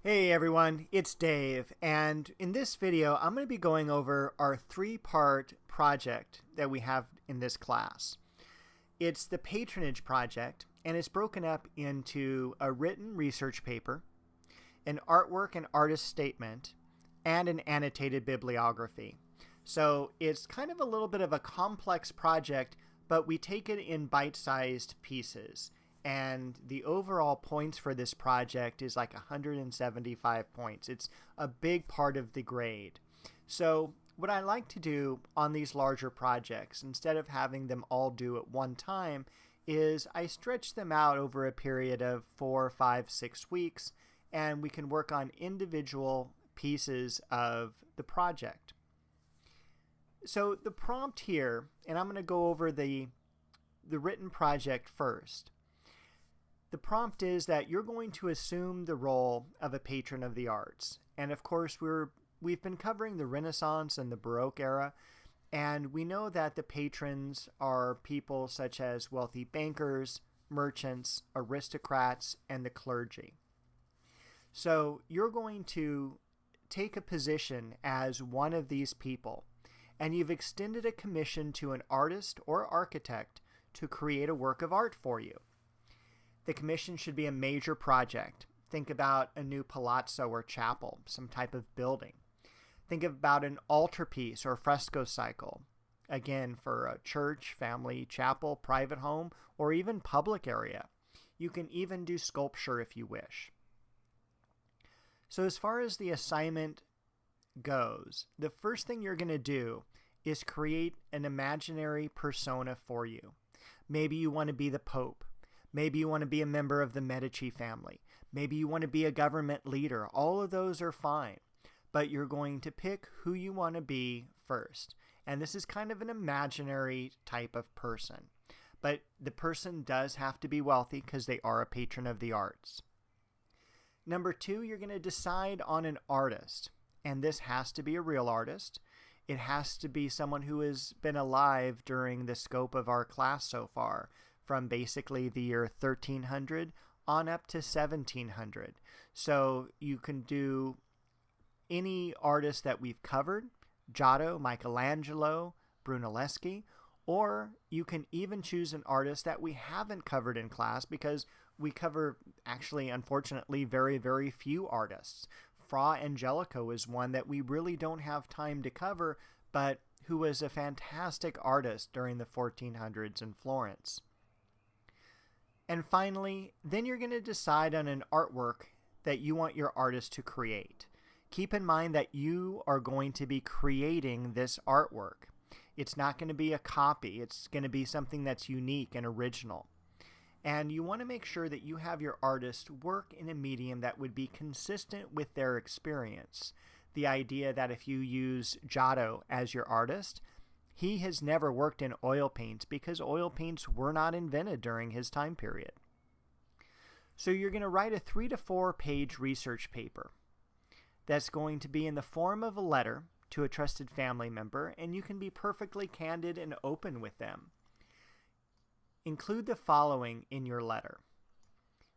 Hey everyone, it's Dave, and in this video I'm going to be going over our three-part project that we have in this class. It's the Patronage project, and it's broken up into a written research paper, an artwork and artist statement, and an annotated bibliography. So it's kind of a little bit of a complex project, but we take it in bite-sized pieces. And the overall points for this project is like 175 points. It's a big part of the grade. So what I like to do on these larger projects, instead of having them all due at one time, is I stretch them out over a period of 4, 5, 6 weeks, and we can work on individual pieces of the project. So the prompt here, and I'm going to go over the written project first. The prompt is that you're going to assume the role of a patron of the arts. And of course, we've been covering the Renaissance and the Baroque era, and we know that the patrons are people such as wealthy bankers, merchants, aristocrats, and the clergy. So you're going to take a position as one of these people, and you've extended a commission to an artist or architect to create a work of art for you. The commission should be a major project. Think about a new palazzo or chapel, some type of building. Think about an altarpiece or fresco cycle, again for a church, family, chapel, private home, or even public area. You can even do sculpture if you wish. So as far as the assignment goes, the first thing you're going to do is create an imaginary persona for you. Maybe you want to be the Pope. Maybe you want to be a member of the Medici family. Maybe you want to be a government leader. All of those are fine. But you're going to pick who you want to be first. And this is kind of an imaginary type of person. But the person does have to be wealthy because they are a patron of the arts. Number 2, you're going to decide on an artist. And this has to be a real artist. It has to be someone who has been alive during the scope of our class so far, from basically the year 1300 on up to 1700. So you can do any artist that we've covered, Giotto, Michelangelo, Brunelleschi, or you can even choose an artist that we haven't covered in class because we cover, actually, unfortunately, very, very few artists. Fra Angelico is one that we really don't have time to cover, but who was a fantastic artist during the 1400s in Florence. And finally, then you're going to decide on an artwork that you want your artist to create. Keep in mind that you are going to be creating this artwork. It's not going to be a copy. It's going to be something that's unique and original. And you want to make sure that you have your artist work in a medium that would be consistent with their experience. The idea that if you use Giotto as your artist, he has never worked in oil paints because oil paints were not invented during his time period. So you're going to write a 3 to 4 page research paper that's going to be in the form of a letter to a trusted family member, and you can be perfectly candid and open with them. Include the following in your letter.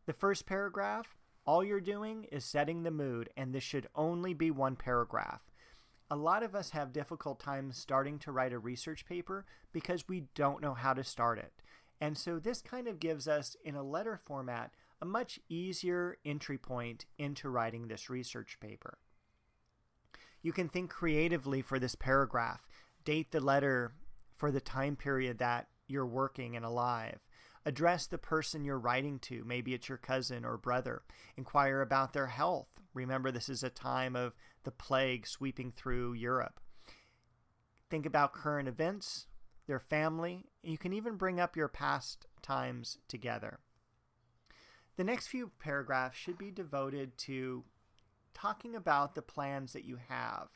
The first paragraph, all you're doing is setting the mood, and this should only be one paragraph. A lot of us have difficult times starting to write a research paper because we don't know how to start it. And so this kind of gives us, in a letter format, a much easier entry point into writing this research paper. You can think creatively for this paragraph. Date the letter for the time period that you're working and alive. Address the person you're writing to. Maybe it's your cousin or brother. Inquire about their health. Remember, this is a time of the plague sweeping through Europe. Think about current events, their family. You can even bring up your past times together. The next few paragraphs should be devoted to talking about the plans that you have.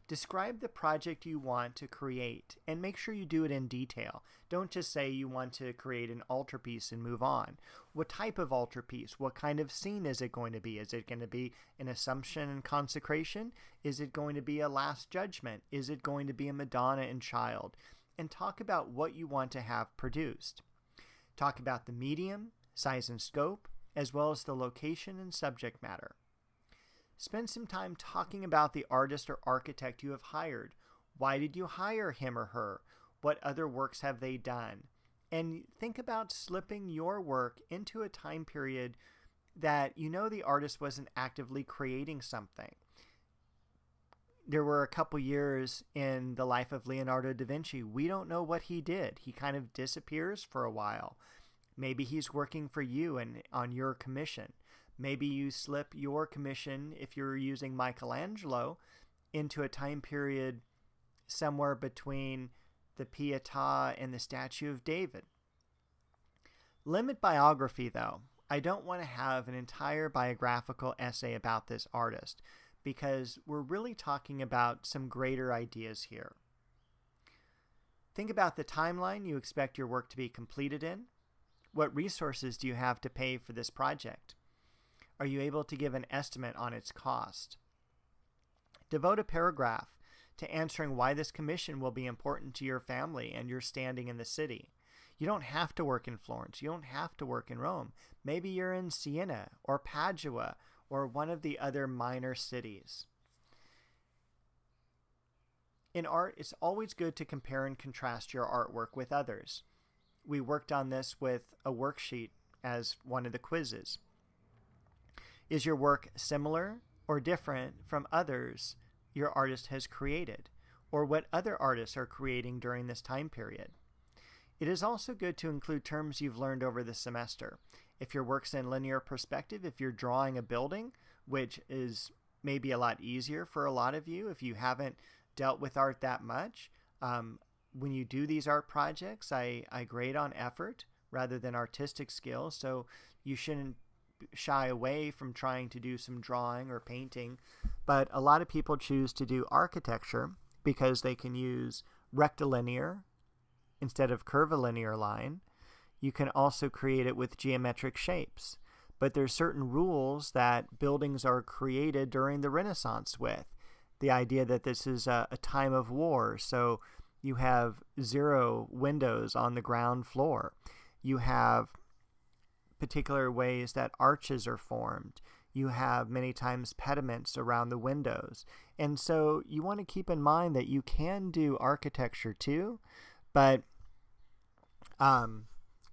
Describe the project you want to create and make sure you do it in detail. Don't just say you want to create an altarpiece and move on. What type of altarpiece? What kind of scene is it going to be? Is it going to be an Assumption and Consecration? Is it going to be a Last Judgment? Is it going to be a Madonna and Child? And talk about what you want to have produced. Talk about the medium, size and scope, as well as the location and subject matter. Spend some time talking about the artist or architect you have hired. Why did you hire him or her? What other works have they done? And think about slipping your work into a time period that you know the artist wasn't actively creating something. There were a couple years in the life of Leonardo da Vinci. We don't know what he did. He kind of disappears for a while. Maybe he's working for you and on your commission. Maybe you slip your commission, if you're using Michelangelo, into a time period somewhere between the Pietà and the Statue of David. Limit biography, though. I don't want to have an entire biographical essay about this artist because we're really talking about some greater ideas here. Think about the timeline you expect your work to be completed in. What resources do you have to pay for this project? Are you able to give an estimate on its cost? Devote a paragraph to answering why this commission will be important to your family and your standing in the city. You don't have to work in Florence. You don't have to work in Rome. Maybe you're in Siena or Padua or one of the other minor cities. In art, it's always good to compare and contrast your artwork with others. We worked on this with a worksheet as one of the quizzes. Is your work similar or different from others your artist has created, or what other artists are creating during this time period? It is also good to include terms you've learned over the semester. If your work's in linear perspective, if you're drawing a building, which is maybe a lot easier for a lot of you if you haven't dealt with art that much, when you do these art projects, I grade on effort rather than artistic skill, so you shouldn't shy away from trying to do some drawing or painting. But a lot of people choose to do architecture because they can use rectilinear instead of curvilinear line. You can also create it with geometric shapes. But there's certain rules that buildings are created during the Renaissance with. The idea that this is a time of war, so you have 0 windows on the ground floor. You have particular ways that arches are formed. You have many times pediments around the windows. And so you want to keep in mind that you can do architecture too, but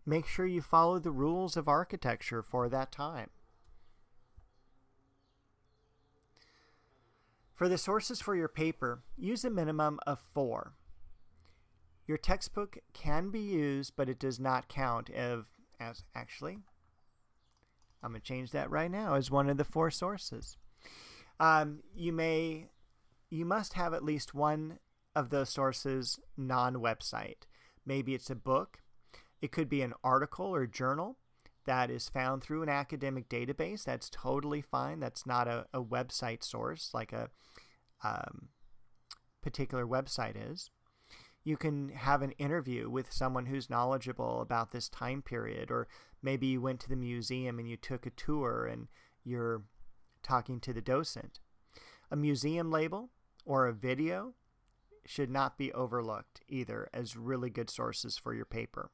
make sure you follow the rules of architecture for that time. For the sources for your paper, use a minimum of 4. Your textbook can be used, but it does not count as actually, I'm going to change that right now as one of the 4 sources. You must have at least one of those sources non-website. Maybe it's a book. It could be an article or journal that is found through an academic database. That's totally fine. That's not a website source like a particular website is. You can have an interview with someone who's knowledgeable about this time period, or maybe you went to the museum and you took a tour and you're talking to the docent. A museum label or a video should not be overlooked either as really good sources for your paper.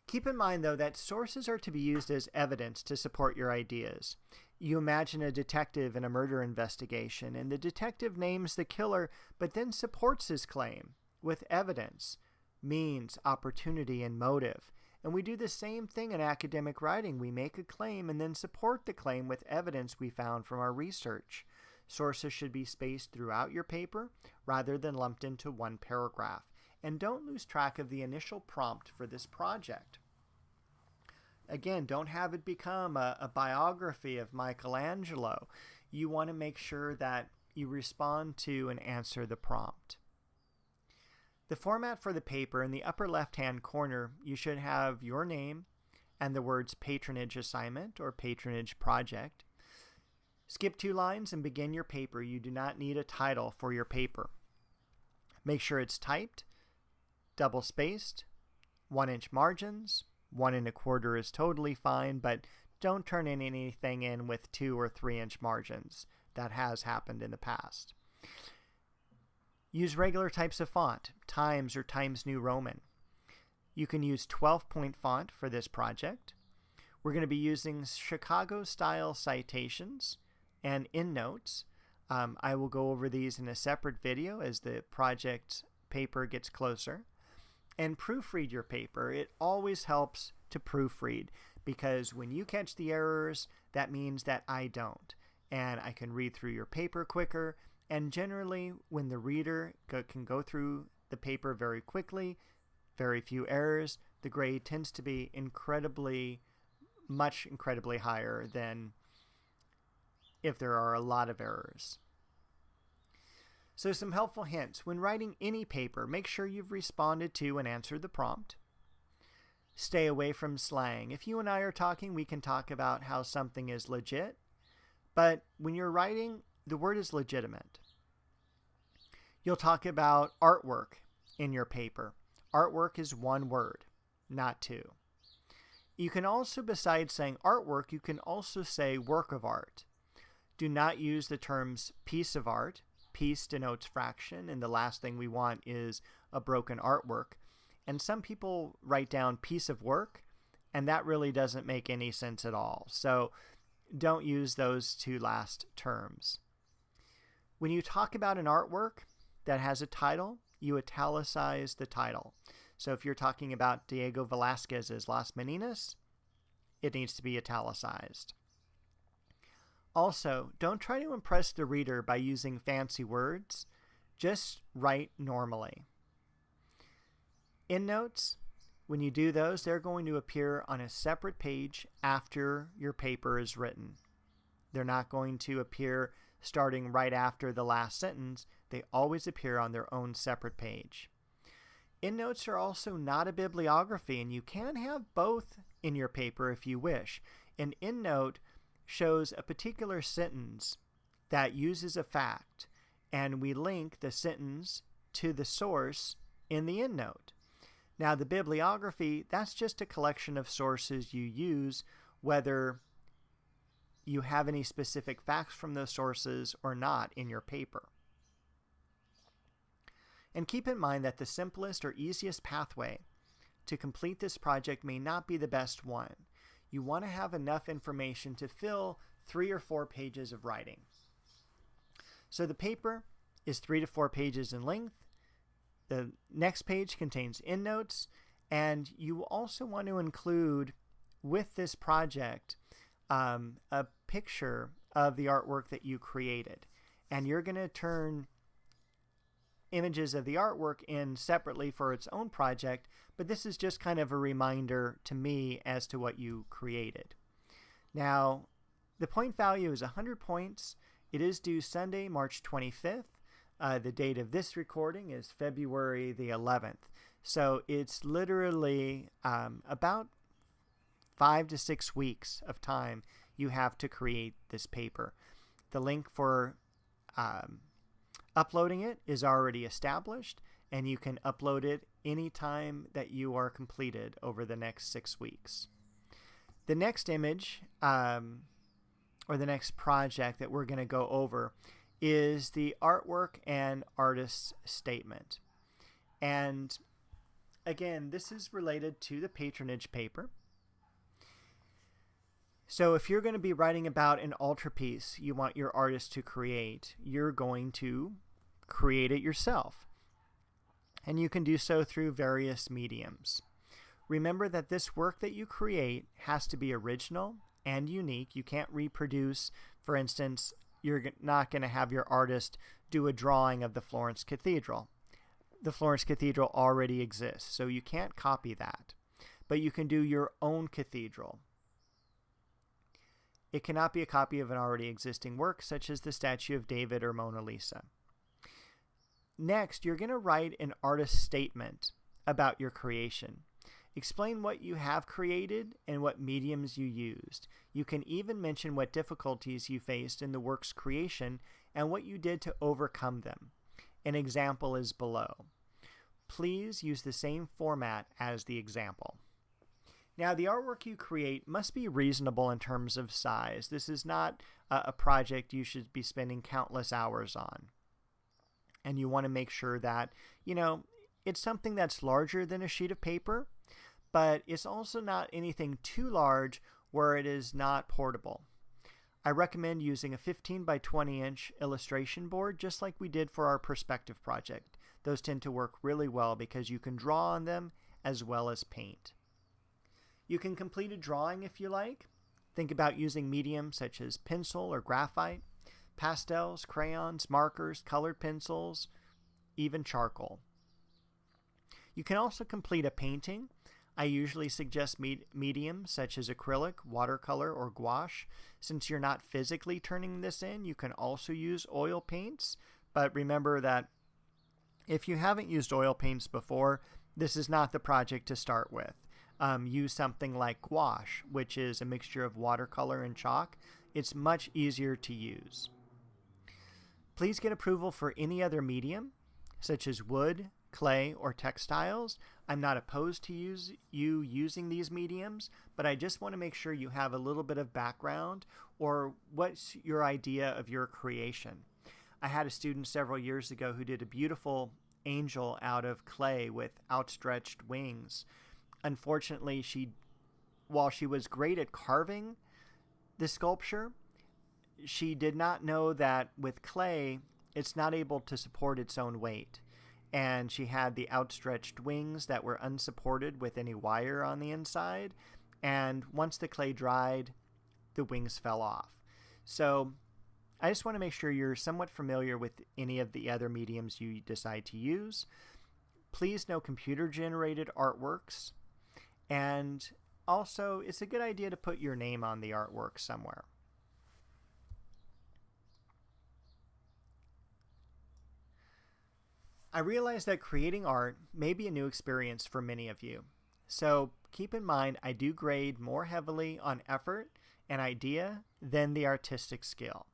Keep in mind, though, that sources are to be used as evidence to support your ideas. You imagine a detective in a murder investigation, and the detective names the killer, but then supports his claim with evidence, means, opportunity, and motive. And we do the same thing in academic writing. We make a claim and then support the claim with evidence we found from our research. Sources should be spaced throughout your paper rather than lumped into one paragraph. And don't lose track of the initial prompt for this project. Again, don't have it become a biography of Michelangelo. You want to make sure that you respond to and answer the prompt. The format for the paper, in the upper left-hand corner, you should have your name and the words patronage assignment or patronage project. Skip 2 lines and begin your paper. You do not need a title for your paper. Make sure it's typed, double-spaced, 1-inch margins. 1 1/4 is totally fine, but don't turn anything in with 2 or 3-inch margins. That has happened in the past. Use regular types of font, Times or Times New Roman. You can use 12-point font for this project. We're going to be using Chicago-style citations and endnotes. I will go over these in a separate video as the project paper gets closer. And proofread your paper. It always helps to proofread, because when you catch the errors, that means that I don't. And I can read through your paper quicker. And generally, when the reader can go through the paper very quickly, very few errors, the grade tends to be incredibly higher than if there are a lot of errors. So some helpful hints. When writing any paper, make sure you've responded to and answered the prompt. Stay away from slang. If you and I are talking, we can talk about how something is legit, but when you're writing, the word is legitimate. You'll talk about artwork in your paper. Artwork is one word, not two. You can also, besides saying artwork, you can also say work of art. Do not use the terms piece of art. Piece denotes fraction, and the last thing we want is a broken artwork. And some people write down piece of work, and that really doesn't make any sense at all. So don't use those two last terms. When you talk about an artwork that has a title, you italicize the title. So if you're talking about Diego Velázquez's Las Meninas, it needs to be italicized. Also, don't try to impress the reader by using fancy words. Just write normally. Endnotes, when you do those, they're going to appear on a separate page after your paper is written. They're not going to appear starting right after the last sentence. They always appear on their own separate page. Endnotes are also not a bibliography, and you can have both in your paper if you wish. An endnote shows a particular sentence that uses a fact, and we link the sentence to the source in the endnote. Now, the bibliography, that's just a collection of sources you use, whether you have any specific facts from those sources or not in your paper. And keep in mind that the simplest or easiest pathway to complete this project may not be the best one. You want to have enough information to fill 3 or 4 pages of writing. So the paper is 3 to 4 pages in length. The next page contains endnotes, and you also want to include with this project a picture of the artwork that you created. And you're going to turn images of the artwork in separately for its own project, but this is just kind of a reminder to me as to what you created. Now, the point value is 100 points. It is due Sunday, March 25th. The date of this recording is February the 11th. So it's literally about 5 to 6 weeks of time you have to create this paper. The link for uploading it is already established, and you can upload it anytime that you are completed over the next 6 weeks. The next image, or the next project that we're going to go over, is the artwork and artist's statement. And again, this is related to the patronage paper. So if you're going to be writing about an altarpiece you want your artist to create, you're going to create it yourself. And you can do so through various mediums. Remember that this work that you create has to be original and unique. You can't reproduce, for instance, you're not going to have your artist do a drawing of the Florence Cathedral. The Florence Cathedral already exists, so you can't copy that. But you can do your own cathedral. It cannot be a copy of an already existing work, such as the statue of David or Mona Lisa. Next, you're going to write an artist statement about your creation. Explain what you have created and what mediums you used. You can even mention what difficulties you faced in the work's creation and what you did to overcome them. An example is below. Please use the same format as the example. Now, the artwork you create must be reasonable in terms of size. This is not a project you should be spending countless hours on. And you want to make sure that, it's something that's larger than a sheet of paper, but it's also not anything too large where it is not portable. I recommend using a 15 by 20 inch illustration board just like we did for our perspective project. Those tend to work really well because you can draw on them as well as paint. You can complete a drawing if you like. Think about using mediums such as pencil or graphite, pastels, crayons, markers, colored pencils, even charcoal. You can also complete a painting. I usually suggest mediums such as acrylic, watercolor, or gouache. Since you're not physically turning this in, you can also use oil paints. But remember that if you haven't used oil paints before, this is not the project to start with. Use something like gouache, which is a mixture of watercolor and chalk. It's much easier to use. Please get approval for any other medium, such as wood, clay, or textiles. I'm not opposed to you using these mediums, but I just want to make sure you have a little bit of background or what's your idea of your creation. I had a student several years ago who did a beautiful angel out of clay with outstretched wings. Unfortunately, while she was great at carving the sculpture, she did not know that with clay, it's not able to support its own weight. And she had the outstretched wings that were unsupported with any wire on the inside. And once the clay dried, the wings fell off. So I just want to make sure you're somewhat familiar with any of the other mediums you decide to use. Please know computer-generated artworks. And also, it's a good idea to put your name on the artwork somewhere. I realize that creating art may be a new experience for many of you. So keep in mind, I do grade more heavily on effort and idea than the artistic skill.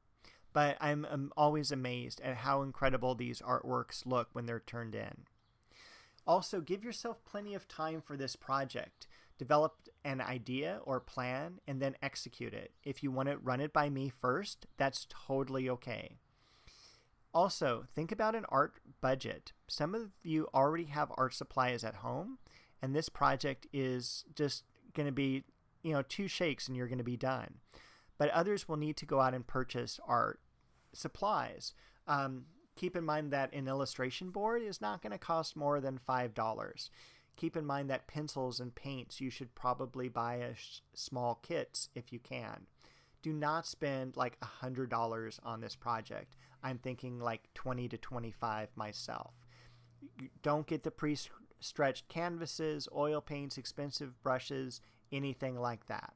But I'm always amazed at how incredible these artworks look when they're turned in. Also, give yourself plenty of time for this project. Develop an idea or plan and then execute it. If you want to run it by me first, that's totally okay. Also, think about an art budget. Some of you already have art supplies at home, and this project is just going to be, 2 shakes and you're going to be done. But others will need to go out and purchase art supplies. Keep in mind that an illustration board is not going to cost more than $5. Keep in mind that pencils and paints, you should probably buy small kits if you can. Do not spend like $100 on this project. I'm thinking like $20 to $25 myself. Don't get the pre-stretched canvases, oil paints, expensive brushes, anything like that.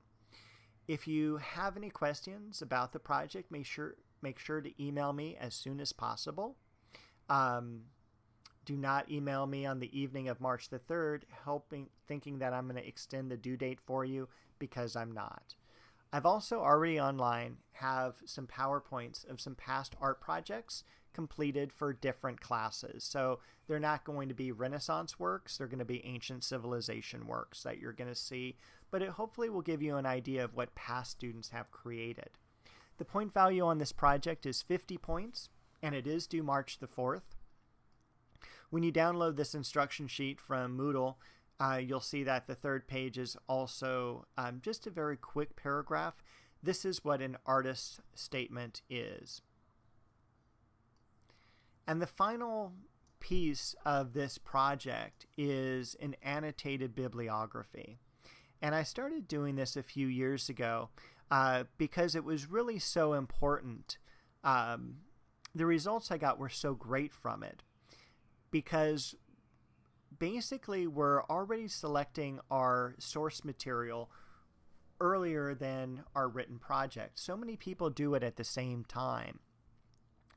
If you have any questions about the project, make sure to email me as soon as possible. Do not email me on the evening of March the 3rd, thinking that I'm going to extend the due date for you, because I'm not. I've also already online have some PowerPoints of some past art projects completed for different classes. So they're not going to be Renaissance works, they're going to be ancient civilization works that you're going to see, but it hopefully will give you an idea of what past students have created. The point value on this project is 50 points, and it is due March the 4th. When you download this instruction sheet from Moodle, you'll see that the third page is also just a very quick paragraph. This is what an artist's statement is. And the final piece of this project is an annotated bibliography. And I started doing this a few years ago because it was really so important. The results I got were so great from it, because basically we're already selecting our source material earlier than our written project. So many people do it at the same time,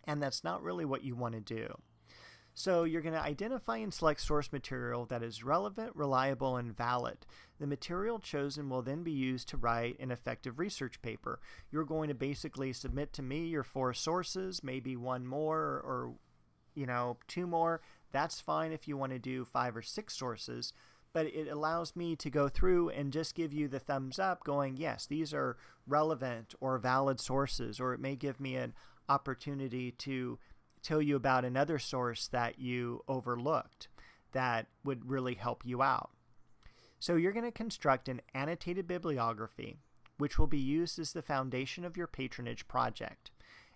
and that's not really what you want to do. So you're going to identify and select source material that is relevant, reliable, and valid. The material chosen will then be used to write an effective research paper. You're going to basically submit to me your 4 sources, maybe 1 more or 2 more. That's fine if you want to do 5 or 6 sources, but it allows me to go through and just give you the thumbs up going, yes, these are relevant or valid sources, or it may give me an opportunity to tell you about another source that you overlooked that would really help you out. So you're going to construct an annotated bibliography which will be used as the foundation of your patronage project.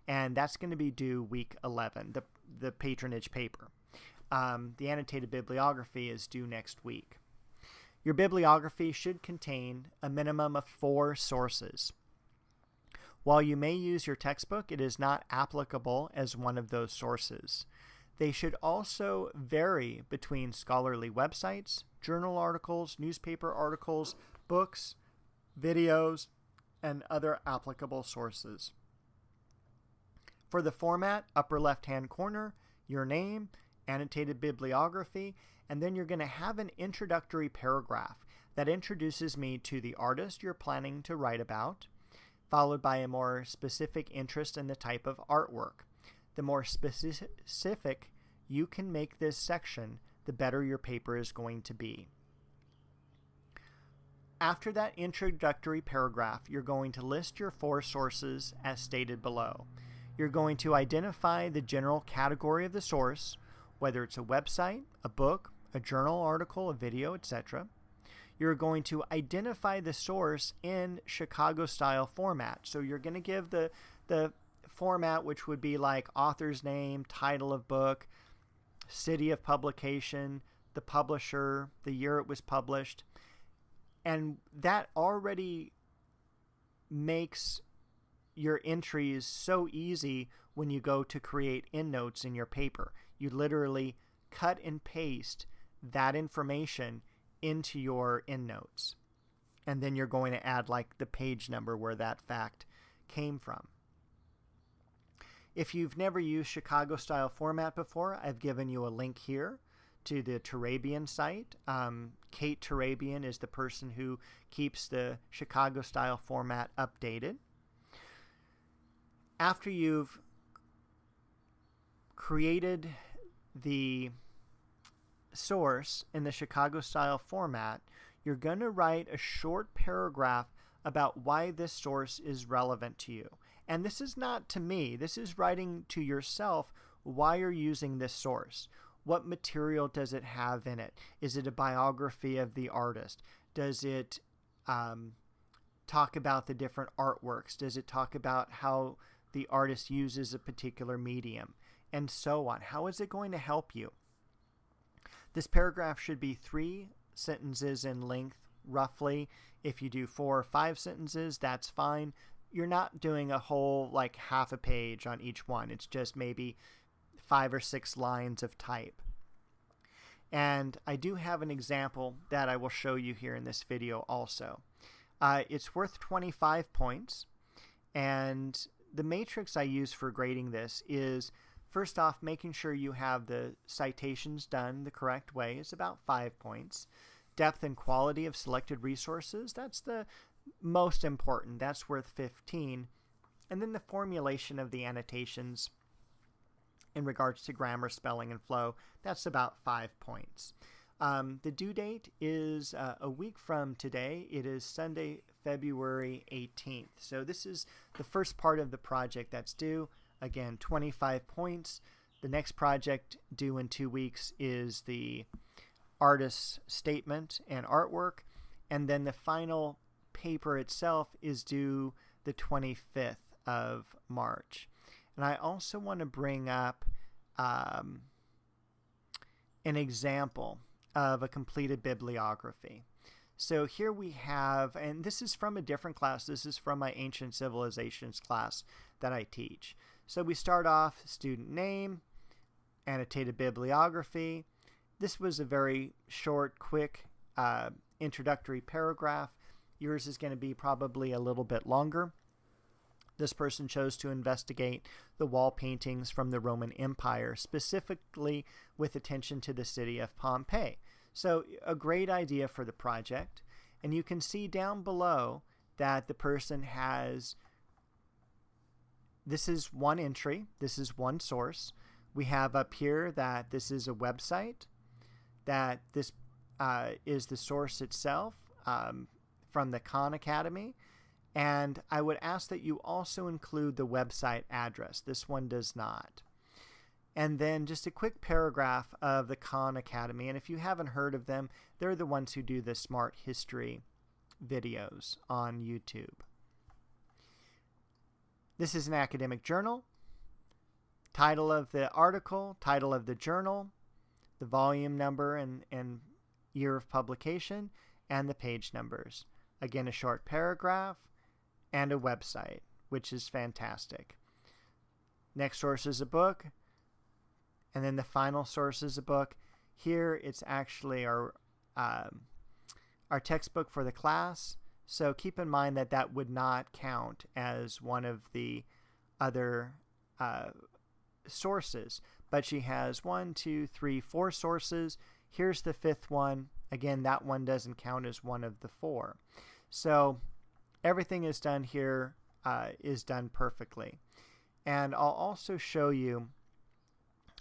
And that's going to be due week 11, the patronage paper. The annotated bibliography is due next week. Your bibliography should contain a minimum of 4 sources. While you may use your textbook, it is not applicable as one of those sources. They should also vary between scholarly websites, journal articles, newspaper articles, books, videos, and other applicable sources. For the format, upper left-hand corner, your name, annotated bibliography, and then you're going to have an introductory paragraph that introduces me to the artist you're planning to write about, followed by a more specific interest in the type of artwork. The more specific you can make this section, the better your paper is going to be. After that introductory paragraph, you're going to list your 4 sources as stated below. You're going to identify the general category of the source, whether it's a website, a book, a journal article, a video, etc. You're going to identify the source in Chicago-style format. So you're going to give the format, which would be like author's name, title of book, city of publication, the publisher, the year it was published. And that already makes your entries so easy when you go to create endnotes in your paper. You literally cut and paste that information into your endnotes. And then you're going to add like the page number where that fact came from. If you've never used Chicago-style format before, I've given you a link here to the Turabian site. Kate Turabian is the person who keeps the Chicago-style format updated. After you've created the source in the Chicago-style format, you're going to write a short paragraph about why this source is relevant to you. And this is not to me. This is writing to yourself why you're using this source. What material does it have in it? Is it a biography of the artist? Does it talk about the different artworks? Does it talk about how the artist uses a particular medium? And so on. How is it going to help you? This paragraph should be 3 sentences in length, roughly. If you do 4 or 5 sentences, that's fine. You're not doing a whole, like, half a page on each one. It's just maybe 5 or 6 lines of type. And I do have an example that I will show you here in this video also. It's worth 25 points. And the matrix I use for grading this is, first off, making sure you have the citations done the correct way is about 5 points. Depth and quality of selected resources, that's the most important. That's worth 15. And then the formulation of the annotations in regards to grammar, spelling, and flow, that's about 5 points. The due date is a week from today. It is Sunday, February 18th. So this is the first part of the project that's due. Again, 25 points. The next project due in 2 weeks is the artist's statement and artwork. And then the final paper itself is due the 25th of March. And I also want to bring up an example of a completed bibliography. So here we have, and this is from a different class. This is from my Ancient Civilizations class that I teach. So we start off student name, annotated bibliography. This was a very short, quick introductory paragraph. Yours is going to be probably a little bit longer. This person chose to investigate the wall paintings from the Roman Empire, specifically with attention to the city of Pompeii. So a great idea for the project. And you can see down below that the person has, this is one entry, this is one source. We have up here that this is a website, that this is the source itself from the Khan Academy. And I would ask that you also include the website address. This one does not. And then just a quick paragraph of the Khan Academy. And if you haven't heard of them, they're the ones who do the Smart History videos on YouTube. This is an academic journal. Title of the article, title of the journal, the volume number and year of publication, and the page numbers. Again, a short paragraph and a website, which is fantastic. Next source is a book, and then the final source is a book. Here it's actually our textbook for the class, so keep in mind that that would not count as one of the other sources. But she has 1, 2, 3, 4 sources. Here's the 5th one. Again, that one doesn't count as one of the 4. So everything is done here is done perfectly. And I'll also show you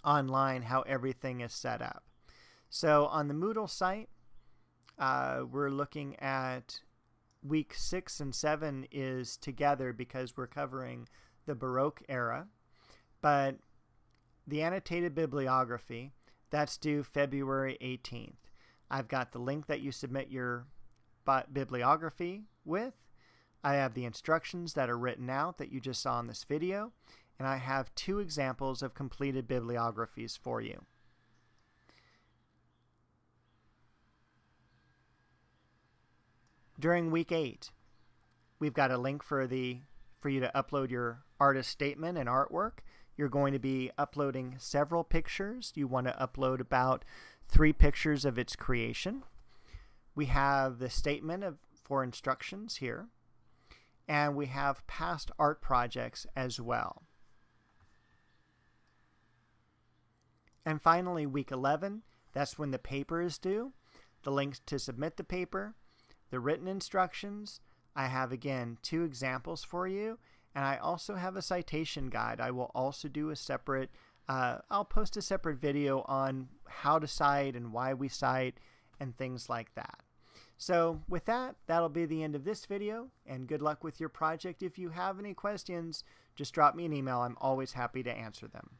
online how everything is set up. So on the Moodle site, we're looking at week 6 and 7 is together because we're covering the Baroque era. But the annotated bibliography, that's due February 18th. I've got the link that you submit your bibliography with. I have the instructions that are written out that you just saw in this video, and I have 2 examples of completed bibliographies for you. During week 8, we've got a link for you to upload your artist statement and artwork. You're going to be uploading several pictures. You want to upload about 3 pictures of its creation. We have the statement for instructions here, and we have past art projects as well. And finally, week 11, that's when the paper is due. The links to submit the paper, the written instructions. I have, again, 2 examples for you, and I also have a citation guide. I will also do a separate, I'll post a separate video on how to cite and why we cite and things like that. So with that, that'll be the end of this video, and good luck with your project. If you have any questions, just drop me an email. I'm always happy to answer them.